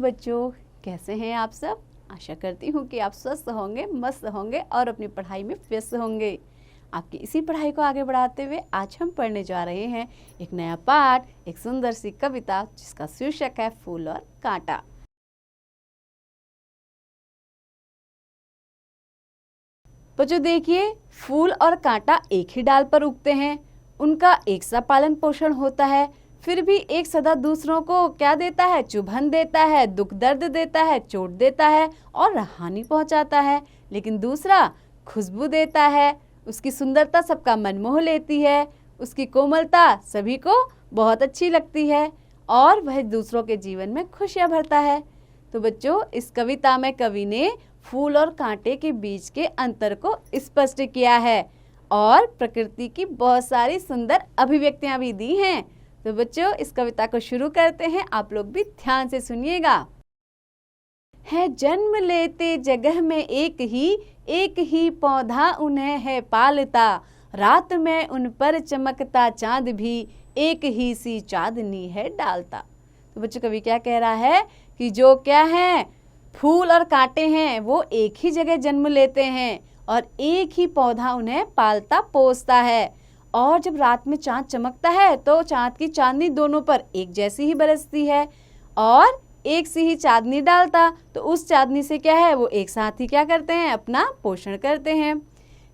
बच्चों, कैसे हैं आप सब? आशा करती हूँ कि आप स्वस्थ होंगे, मस्त होंगे और अपनी पढ़ाई में व्यस्त होंगे। आपकी इसी पढ़ाई को आगे बढ़ाते हुए आज हम पढ़ने जा रहे हैं एक नया पाठ, एक सुंदर सी कविता जिसका शीर्षक है फूल और कांटा। बच्चों देखिए, फूल और कांटा एक ही डाल पर उगते हैं, उनका एक सा पालन पोषण होता है, फिर भी एक सदा दूसरों को क्या देता है? चुभन देता है, दुख दर्द देता है, चोट देता है और हानि पहुंचाता है। लेकिन दूसरा खुशबू देता है, उसकी सुंदरता सबका मन मोह लेती है, उसकी कोमलता सभी को बहुत अच्छी लगती है और वह दूसरों के जीवन में खुशियां भरता है। तो बच्चों, इस कविता में कवि ने फूल और कांटे के बीच के अंतर को स्पष्ट किया है और प्रकृति की बहुत सारी सुंदर अभिव्यक्तियां भी दी हैं। तो बच्चों, इस कविता को शुरू करते हैं, आप लोग भी ध्यान से सुनिएगा। है जन्म लेते जगह में एक ही पौधा उन्हें है पालता, रात में उन पर चमकता चांद भी एक ही सी चांदनी है डालता। तो बच्चों, कवि क्या कह रहा है कि जो क्या है, फूल और कांटे हैं वो एक ही जगह जन्म लेते हैं और एक ही पौधा उन्हें पालता पोसता है, और जब रात में चांद चमकता है तो चांद की चांदनी दोनों पर एक जैसी ही बरसती है और एक सी ही चांदनी डालता, तो उस चांदनी से क्या है, वो एक साथ ही क्या करते हैं, अपना पोषण करते हैं।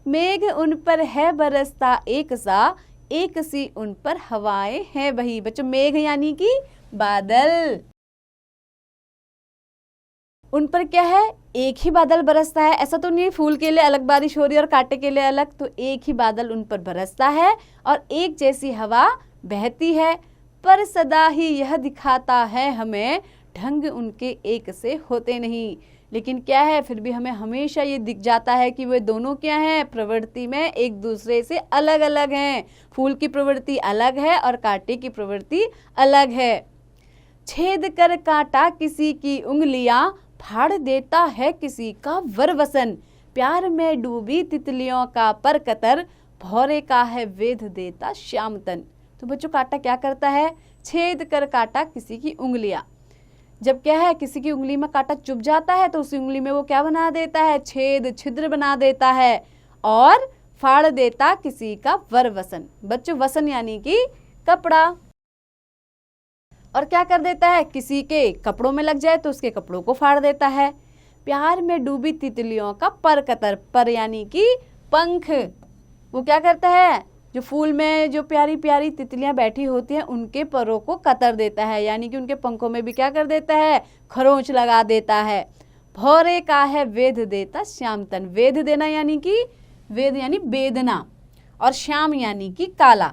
मेघ उन पर है बरसता एक सा, एक सी उन पर हवाएं हैं बही। बच्चों, मेघ यानी कि बादल, उन पर क्या है, एक ही बादल बरसता है। ऐसा तो नहीं फूल के लिए अलग बारिश हो रही है और कांटे के लिए अलग, तो एक ही बादल उन पर बरसता है और एक जैसी हवा बहती है। पर सदा ही यह दिखाता है हमें, ढंग उनके एक से होते नहीं। लेकिन क्या है, फिर भी हमें हमेशा ये दिख जाता है कि वे दोनों क्या हैं, प्रवृत्ति में एक दूसरे से अलग अलग हैं। फूल की प्रवृत्ति अलग है और कांटे की प्रवृत्ति अलग है। छेद कर कांटा किसी की उंगलियां, फाड़ देता है किसी का वरवसन, प्यार में डूबी तितलियों का पर कतर, भौरे का है वेध देता श्याम तन। तो बच्चों, कांटा क्या करता है, छेद कर काटा किसी की उंगलियां। जब क्या है, किसी की उंगली में कांटा चुभ जाता है तो उस उंगली में वो क्या बना देता है, छेद छिद्र बना देता है और फाड़ देता किसी का वरवसन। बच्चों, वसन यानी कि कपड़ा, और क्या कर देता है, किसी के कपड़ों में लग जाए तो उसके कपड़ों को फाड़ देता है। प्यार में डूबी तितलियों का पर कतर, पर यानी कि पंख, वो क्या करता है, जो फूल में जो प्यारी प्यारी तितलियां बैठी होती हैं उनके परों को कतर देता है, यानी कि उनके पंखों में भी क्या कर देता है, खरोंच लगा देता है। भौरे का है वेध देता श्याम तन, वेध देना यानी कि वेद यानी वेदना और श्याम यानी कि काला,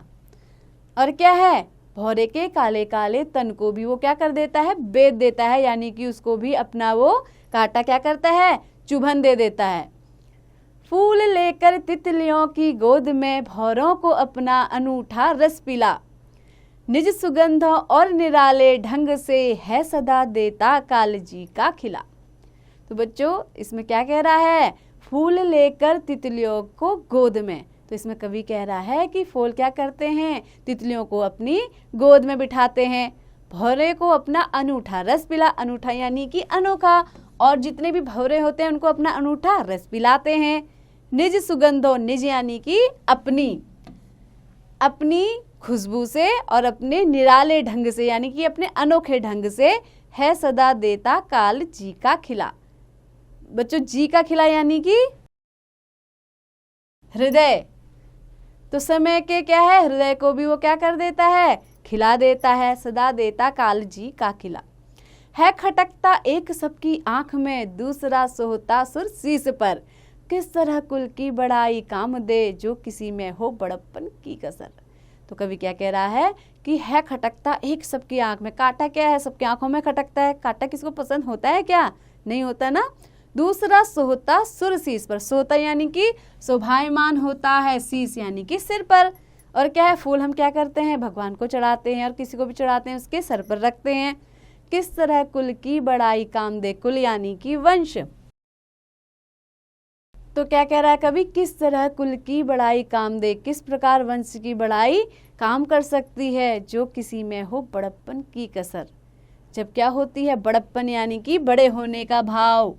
और क्या है, भौरे के काले काले तन को भी वो क्या कर देता है, बेध देता है, यानी कि उसको भी अपना वो कांटा क्या करता है, चुभन दे देता है। फूल लेकर तितलियों की गोद में, भौरों को अपना अनूठा रस पिला, निज सुगंध और निराले ढंग से है सदा देता कालजी का खिला। तो बच्चों, इसमें क्या कह रहा है, फूल लेकर तितलियों को गोद में, तो इसमें कवि कह रहा है कि फूल क्या करते हैं, तितलियों को अपनी गोद में बिठाते हैं, भौरे को अपना अनूठा रस पिला, अनूठा यानी कि अनोखा, और जितने भी भौरे होते हैं उनको अपना अनूठा रस पिलाते हैं। निज सुगंधो, निज यानी कि अपनी खुशबू से और अपने निराले ढंग से यानी कि अपने अनोखे ढंग से है सदा देता काल जी का खिला। बच्चों, जी का खिला यानी कि हृदय, तो समय के क्या है, हृदय को भी वो क्या कर देता है, खिला देता है, सदा देता काल जी का खिला। है खटकता एक सबकी आंख में, दूसरा सोहता सुर शीस पर, किस तरह कुल की बड़ाई काम दे, जो किसी में हो बड़प्पन की कसर। तो कवि क्या कह रहा है कि है खटकता एक सबकी आंख में, कांटा क्या है, सबकी आंखों में खटकता है, कांटा किसको पसंद होता है क्या, नहीं होता ना। दूसरा सोहता सुर शीस पर, सोहता यानी कि शोभायमान होता है, शीस यानी कि सिर पर, और क्या है, फूल हम क्या करते हैं, भगवान को चढ़ाते हैं और किसी को भी चढ़ाते हैं उसके सर पर रखते हैं। किस तरह कुल की बड़ाई काम दे, कुल यानी कि वंश, तो क्या कह रहा है कवि, किस तरह कुल की बड़ाई काम दे, किस प्रकार वंश की बड़ाई काम कर सकती है, जो किसी में हो बड़प्पन की कसर, जब क्या होती है बड़प्पन यानी कि बड़े होने का भाव।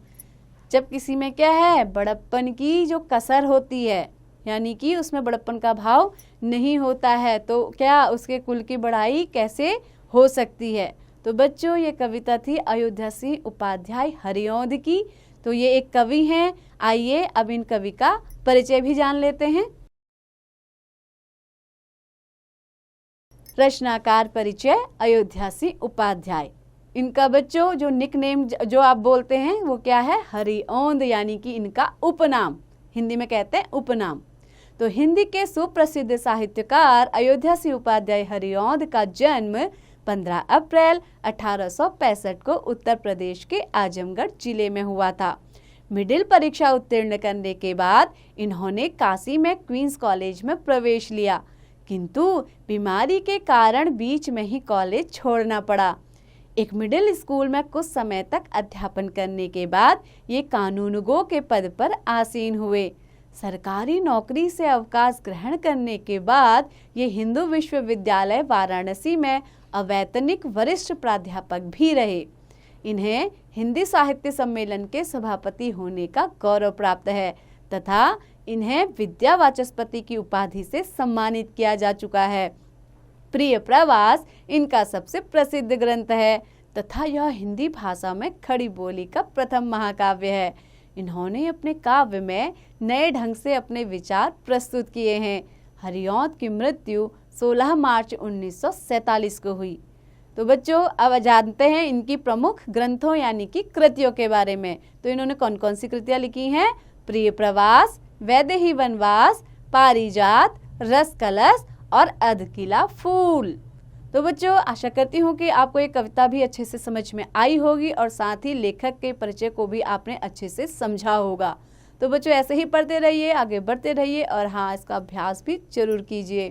जब किसी में क्या है बड़प्पन की जो कसर होती है यानी कि उसमें बड़प्पन का भाव नहीं होता है तो क्या उसके कुल की बढ़ाई कैसे हो सकती है। तो बच्चों ये कविता थी अयोध्या सिंह उपाध्याय हरिऔंध की। तो ये एक कवि हैं। आइए अब इन कवि का परिचय भी जान लेते हैं। रचनाकार परिचय अयोध्या सिंह उपाध्याय। इनका बच्चों जो निकनेम जो आप बोलते हैं वो क्या है हरिऔंध यानी कि इनका उपनाम, हिंदी में कहते हैं उपनाम। तो हिंदी के सुप्रसिद्ध साहित्यकार अयोध्या सिंह उपाध्याय हरिऔंध का जन्म 15 अप्रैल 1865 को उत्तर प्रदेश के आजमगढ़ जिले में हुआ था। मिडिल परीक्षा उत्तीर्ण करने के बाद इन्होंने काशी में क्वींस कॉलेज में प्रवेश लिया, किंतु बीमारी के कारण बीच में ही कॉलेज छोड़ना पड़ा। एक मिडिल स्कूल में कुछ समय तक अध्यापन करने के बाद ये कानूनगो के पद पर आसीन हुए। सरकारी नौकरी से अवकाश ग्रहण करने के बाद ये हिंदू विश्वविद्यालय वाराणसी में अवैतनिक वरिष्ठ प्राध्यापक भी रहे। इन्हें हिंदी साहित्य सम्मेलन के सभापति होने का गौरव प्राप्त है तथा इन्हें विद्या वाचस्पति की उपाधि से सम्मानित किया जा चुका है। प्रिय प्रवास इनका सबसे प्रसिद्ध ग्रंथ है तथा यह हिंदी भाषा में खड़ी बोली का प्रथम महाकाव्य है। इन्होंने अपने काव्य में नए ढंग से अपने विचार प्रस्तुत किए हैं। हरिऔंध की मृत्यु 16 मार्च 1947 को हुई। तो बच्चों अब जानते हैं इनकी प्रमुख ग्रंथों यानी कि कृतियों के बारे में। तो इन्होंने कौन कौन सी कृतियां लिखी हैं? प्रिय प्रवास, वैदेही वनवास, पारिजात, रस कलश और अधकिला फूल। तो बच्चों आशा करती हूँ कि आपको ये कविता भी अच्छे से समझ में आई होगी और साथ ही लेखक के परिचय को भी आपने अच्छे से समझा होगा। तो बच्चों ऐसे ही पढ़ते रहिए, आगे बढ़ते रहिए और हाँ इसका अभ्यास भी जरूर कीजिए।